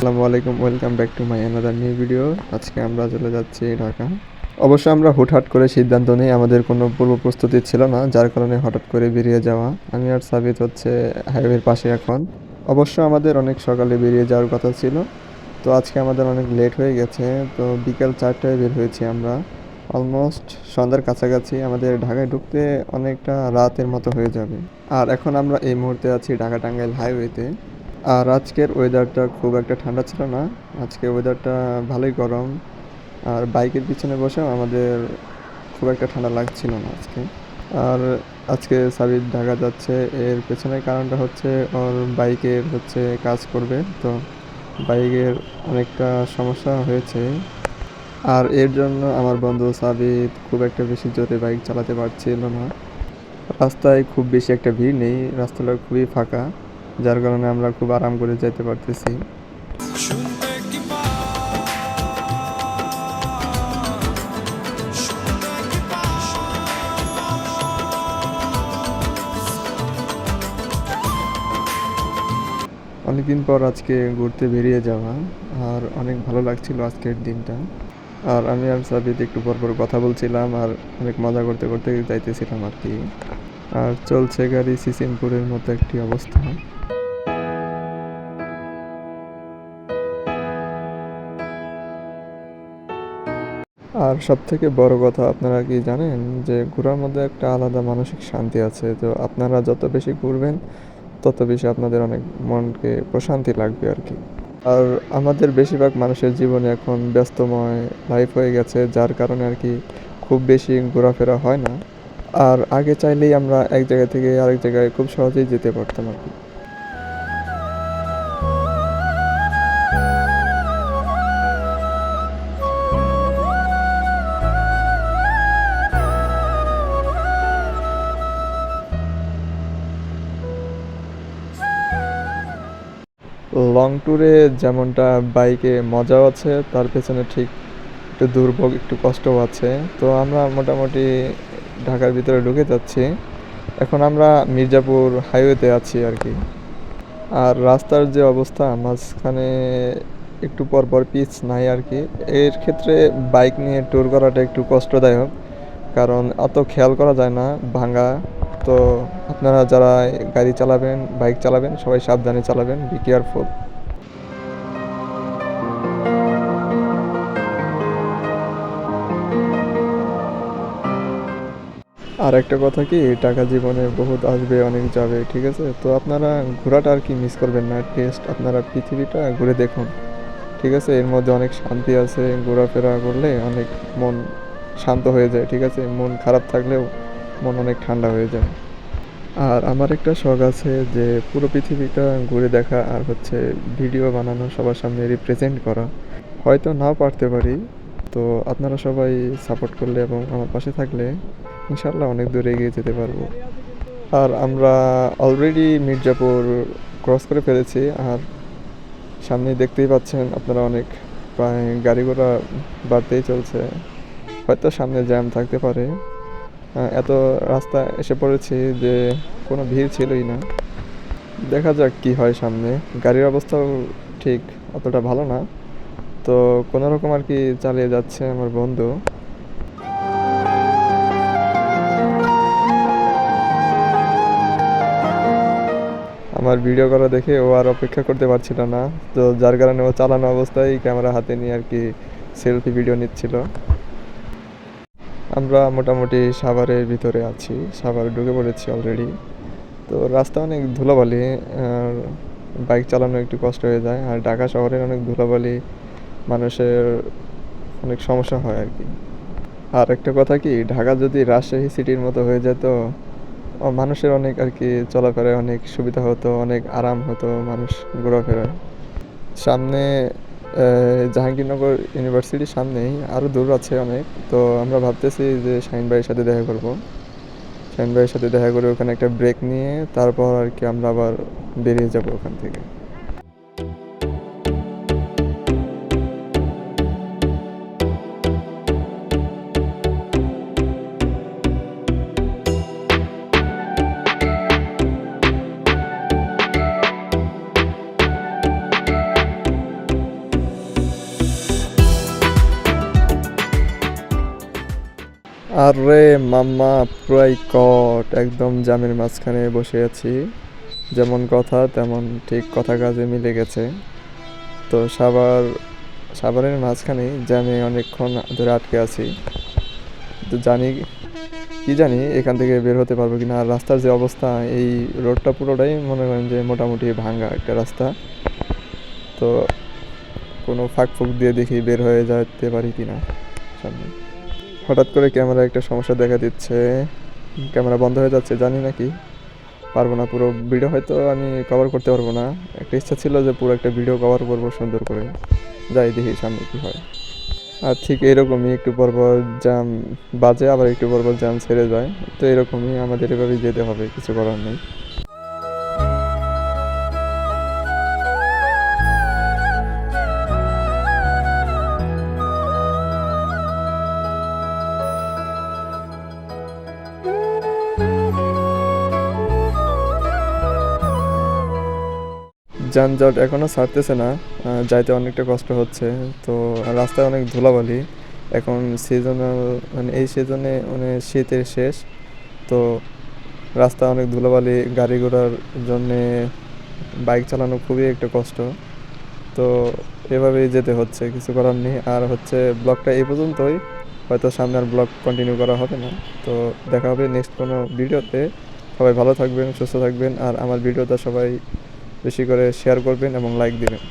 আসসালামু আলাইকুম, welcome back to my another new video. আজকে আমরা চলে যাচ্ছি ঢাকা। অবশ্য আমরা হুটহাট করে সিদ্ধান্ত নিই, আমাদের কোনো পূর্ব প্রস্তুতি ছিল না, যার কারণে হঠাৎ করে বেরিয়ে যাওয়া। আমি আর সাবিত হচ্ছে হাইওয়ের পাশে এখন। অবশ্য আমাদের অনেক সকালে বেরিয়ে যাওয়ার কথা ছিল, তো আজকে আমাদের অনেক লেট হয়ে গেছে। তো বিকেল 4টায় বের হয়েছি আমরা, অলমোস্ট সন্ধ্যার কাছাকাছি। আমাদের ঢাকায় ঢুকতে অনেকটা রাতের মতো হয়ে যাবে। আর এখন আমরা এই মুহূর্তে আছি ঢাকা টাঙ্গাইল হাইওয়েতে। আর আজকের ওয়েদারটা খুব একটা ঠান্ডা ছিল না, আজকে ওয়েদারটা ভালোই গরম। আর বাইকের পিছনে বসেও আমাদের খুব একটা ঠান্ডা লাগছিল না আজকে। আর আজকে সাবিত ঢাকা যাচ্ছে, এর পেছনের কারণটা হচ্ছে ওর বাইকের হচ্ছে কাজ করবে, তো বাইকের অনেকটা সমস্যা হয়েছে। আর এর জন্য আমার বন্ধু সাবিত খুব একটা বেশি জোরে বাইক চালাতে পারছিল না। রাস্তায় খুব বেশি একটা ভিড় নেই, রাস্তাটা খুবই ফাঁকা, যার কারণে আমরা খুব আরাম করে যেতে পারতেছি। অনেকদিন পর আজকে ঘুরতে বেরিয়ে যাওয়া, আর অনেক ভালো লাগছিল আজকের দিনটা। আর আমি আর সাবিত একটু পর কথা বলছিলাম আর অনেক মজা করতে করতে যাইতেছিলাম আর কি। আর চলছে গাড়ি সিসিমপুরের মতো একটি অবস্থা। আর সব থেকে বড় কথা, আপনারা কি জানেন যে ঘোরার মধ্যে একটা আলাদা মানসিক শান্তি আছে। তো আপনারা যত বেশি ঘুরবেন তত বেশি আপনাদের অনেক মনকে প্রশান্তি লাগবে আর কি। আর আমাদের বেশিরভাগ মানুষের জীবনে এখন ব্যস্তময় লাইফ হয়ে গেছে, যার কারণে আর কি খুব বেশি ঘোরাফেরা হয় না। আর আগে চাইলেই আমরা এক জায়গা থেকে আরেক জায়গায় খুব সহজেই যেতে পারতাম আর কি। লং ট্যুরে যেমনটা বাইকে মজাও আছে, তার পেছনে ঠিক একটু দুর্ভোগ, একটু কষ্টও আছে। তো আমরা মোটামুটি ঢাকার ভিতরে ঢুকে যাচ্ছি। এখন আমরা মির্জাপুর হাইওয়েতে আছি আর কি। আর রাস্তার যে অবস্থা, মাঝখানে একটু পর পিচ নাই আর কি। এর ক্ষেত্রে বাইক নিয়ে ট্যুর করাটা একটু কষ্টদায়ক, কারণ অত খেয়াল করা যায় না ভাঙা। তো আপনারা যারা গাড়ি চালাবেন, বাইক চালাবেন, সবাই সাবধানে চালাবেন, বি কেয়ারফুল। আর একটা কথা কি, টাকা জীবনে বহুত আসবে, অনেক যাবে, ঠিক আছে? তো আপনারা ঘোরাটা আর কি মিস করবেন না, টেস্ট আপনারা পৃথিবীটা ঘুরে দেখুন, ঠিক আছে? এর মধ্যে অনেক শান্তি আছে, ঘোরাফেরা করলে অনেক মন শান্ত হয়ে যায়, ঠিক আছে? মন খারাপ থাকলেও মন অনেক ঠান্ডা হয়ে যায়। আর আমার একটা শখ আছে যে পুরো পৃথিবীটা ঘুরে দেখা আর হচ্ছে ভিডিও বানানো, সবার সামনে রিপ্রেজেন্ট করা। হয়তো নাও পারতে পারি, তো আপনারা সবাই সাপোর্ট করলে এবং আমার পাশে থাকলে ইনশাল্লাহ অনেক দূর এগিয়ে যেতে পারবো। আর আমরা অলরেডি মির্জাপুর ক্রস করে ফেলেছি। আর সামনে দেখতেই পাচ্ছেন আপনারা, অনেক প্রায় গাড়ি ঘোড়া বাড়তেই চলছে। হয়তো সামনে জ্যাম থাকতে পারে। এত রাস্তা এসে পড়েছি যে কোনো ভিড় ছিলই না। দেখা যাক কি হয় সামনে। গাড়ির অবস্থাও ঠিক অতটা ভালো না, তো কোনো রকম আর কি চালিয়ে যাচ্ছে আমার বন্ধু। আমার ভিডিও করা দেখে ও আর অপেক্ষা করতে পারছিল না, তো যার কারণে ও চালানো অবস্থায় ক্যামেরা হাতে নিয়ে আর কি সেলফি ভিডিও নিচ্ছিল। আমরা মোটামুটি সাভারের ভিতরে আছি, সাভারে ঢুকে পড়েছি অলরেডি। তো রাস্তা অনেক ধুলোবালি, আর বাইক চালানো একটু কষ্ট হয়ে যায়। আর ঢাকা শহরের অনেক ধুলোবালি, মানুষের অনেক সমস্যা হয় আর কি। আর একটা কথা কি, ঢাকা যদি রাজশাহী সিটির মতো হয়ে যেত, মানুষের অনেক আর কি চলাফেরায় অনেক সুবিধা হতো, অনেক আরাম হতো মানুষ ঘোরাফেরায়। সামনে জাহাঙ্গীরনগর ইউনিভার্সিটির সামনেই, আরও দূর আছে অনেক। তো আমরা ভাবতেছি যে শাহিন ভাইয়ের সাথে দেখা করব, শাহিন ভাইয়ের সাথে দেখা করে ওখানে একটা ব্রেক নিয়ে তারপর আর কি আমরা আবার বেরিয়ে যাব ওখান থেকে। আরে মাম্মা, পুরাই কট, একদম জ্যামের মাঝখানে বসে আছি। যেমন কথা তেমন ঠিক কথা কাজে মিলে গেছে। তো সাভারের মাঝখানেই জ্যামে অনেকক্ষণ ধরে আটকে আছি। তো কি জানি এখান থেকে বের হতে পারবো কিনা। আর রাস্তার যে অবস্থা, এই রোডটা পুরোটাই মনে করেন যে মোটামুটি ভাঙা একটা রাস্তা। তো কোনো ফাঁক ফুক দিয়ে দেখি বের হয়ে যেতে পারি কিনা সামনে। হঠাৎ করে ক্যামেরা একটা সমস্যা দেখা দিচ্ছে, ক্যামেরা বন্ধ হয়ে যাচ্ছে, জানি না কি পারবো না। পুরো ভিডিও হয়তো আমি কভার করতে পারবো না। একটা ইচ্ছা ছিল যে পুরো একটা ভিডিও কভার করবো সুন্দর করে, যাই দেখি সামনে কি হয়। আর ঠিক এরকমই একটু পরপর জ্যাম বাজে, আবার একটু পরপর জ্যাম ছেড়ে যায়। তো এরকমই আমাদের এভাবেই যেতে হবে, কিছু করার নেই। যানজট এখনও ছাড়তেছে না, যাইতে অনেকটা কষ্ট হচ্ছে। তো রাস্তায় অনেক ধুলাবালি। এখন সিজনাল, মানে এই সিজনে মানে শীতের শেষ। তো রাস্তা অনেক ধুলাবালি, গাড়ি ঘোড়ার জন্যে বাইক চালানো খুবই একটা কষ্ট। তো এভাবেই যেতে হচ্ছে, কিছু করার নেই। আর হচ্ছে ব্লগটা এই পর্যন্তই, হয়তো সামনে আর ব্লগ কন্টিনিউ করা হবে না। তো দেখা হবে নেক্সট কোনো ভিডিওতে। সবাই ভালো থাকবেন, সুস্থ থাকবেন, আর আমার ভিডিওটা সবাই বেশি করে শেয়ার করবেন এবং লাইক দিবেন।